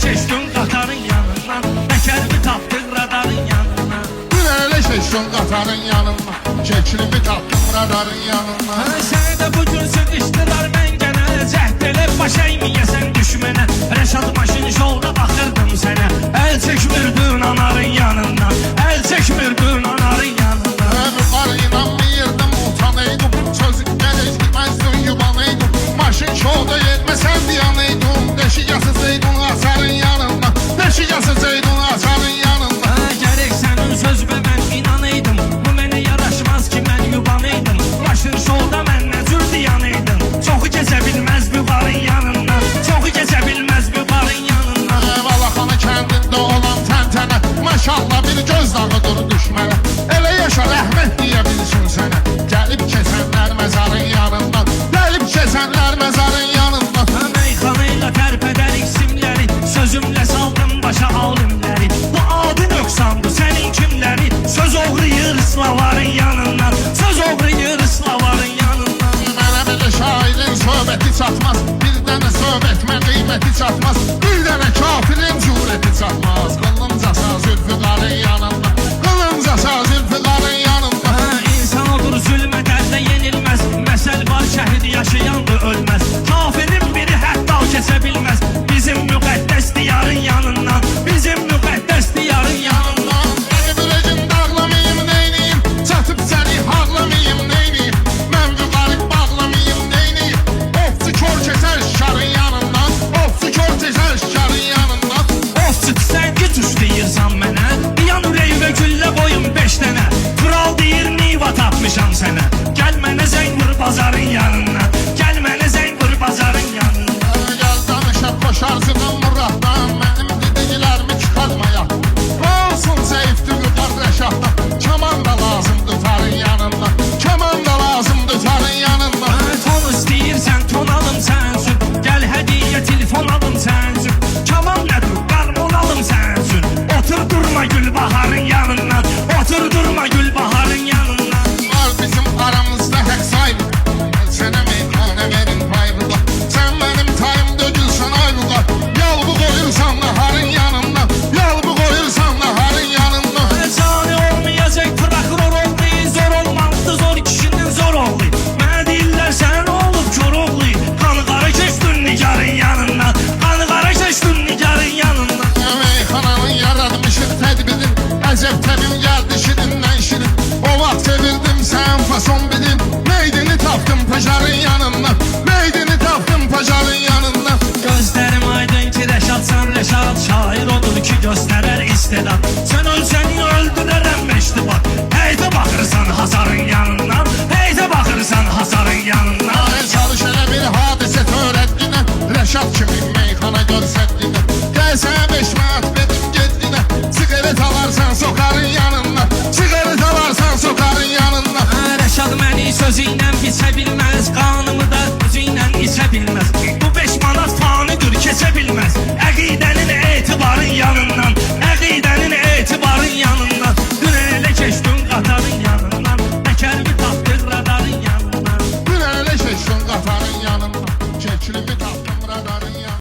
keçdin qatarın yanından, təkərimi tapdıq radarın yanından. Elə keçdin qatarın yanından, təkərimi tapdıq radarın yanından. Səni də bugün sıkıştılar məngənə, cəhd elə baş əyməyəsən düşmənə. Rəşad maşın yolda baxırdım sənə, əl çəkmirdin anarın yanından, əl çəkmirdin anarın yanından. Vüqar inanmıyırdım, utanıydım, sözün gələcməzdin yubanıydım. Maşın yolda yetməsən diyanıydım, deşik asıcaydın açarın yanından, deşik asıcaydın açarın yanından. Gərək sənin sözümə mən inanıydım, bu mənə yaraşmaz ki mən yubanıydım. Maşın yolda mənlə cür diyanıydım, çoxu keçə bilməz vüqarın yanından, çoxu keçə bilməz vüqarın yanından. Valaxanı kəndində olan təntənə, maşallah bir göz dağıdır düşmənə. Elə yaşa rəhmət deyə bilsin sənə, gəlib keçənlər məzarın yanından, gəlib keçənlər məzarın yanından. Meyxanayla tərpədərik simləri, sözümlə saldım başa alimləri. Bu adi nöqsandı sənin kimləri, söz oğrayır ıslavarın yanından, söz oğrayır ıslavarın yanından. Mənə belə şairin söhbəti çatmaz, bir dənə söhbətmə qiyməti çatmaz, bir dənə kafirin cürəti çatmaz. Qılıncasa zülfüqarın yanında, qılıncasa zülfüqarın yanında. İnsan olur zülmə dərdə yenilməz, məsəl var şəhid yaşayandı ölməz. Kafirin biri hətta keçə bilməz, bizim müqəddəs diyarın yanından, bizim müqəddəs diyarın yanından. Məni biləcəm dağlamayım neyniyim, çatıb səni haqlamayım neyniyim. Mən vüqarı bağlamayım neyniyim, ofçu kör keçər şarın yanından, ofçu kör keçər şarın yanından. Ofçu sən güc deyirsən mənə, yan ürək və güllə boyun 5 dənə. Kral deyir niva tapmışam sənə, gəl mənə zəng vur bazarın yanına, gəl mənə zəng vur bazarın yanına. Gəl danışaq boşarsın Muraddan, mənim dediklərimi çıxartmaya. Olsun zəifdir vüqar rəşaddan, kaman da lazımdır tarın yanında, kaman da lazımdır tarın yanında. Ton istəyirsən ton alım sən üçün, gəl hədiyyə telefon alım sən üçün. Kaman nədir qarmon alım sən üçün, otur durma Gülbaharın yanından, otur durma Gülbaharın yanından. Var bizim aramızda hək saydı, sənə meyxanə verin payvıqa. Sən mənim tayım dögülsən ay vüqar, yal bu qoyursan naharın yanından, yal bu qoyursan naharın yanından. Canı olmayacaq prokuror oldu, zor olmalıdır zor kişinin zor oldu. Mənə deyirlər sən olub kör oğlu, qanı qara keçdin nigarın yanından, qanı qara keçdin nigarın yanından. Meyxananın yaratmışıq tədbirin, əcəb təbim gəldi şirindən şirin. O vaxt sevirdim sən fason bilin, meydini tapdım pajarın yanından, meydini tapdım pajarın yanından. Gözlərim aydın ki Rəşad sən Rəşad, şair odur ki göstərər istedad.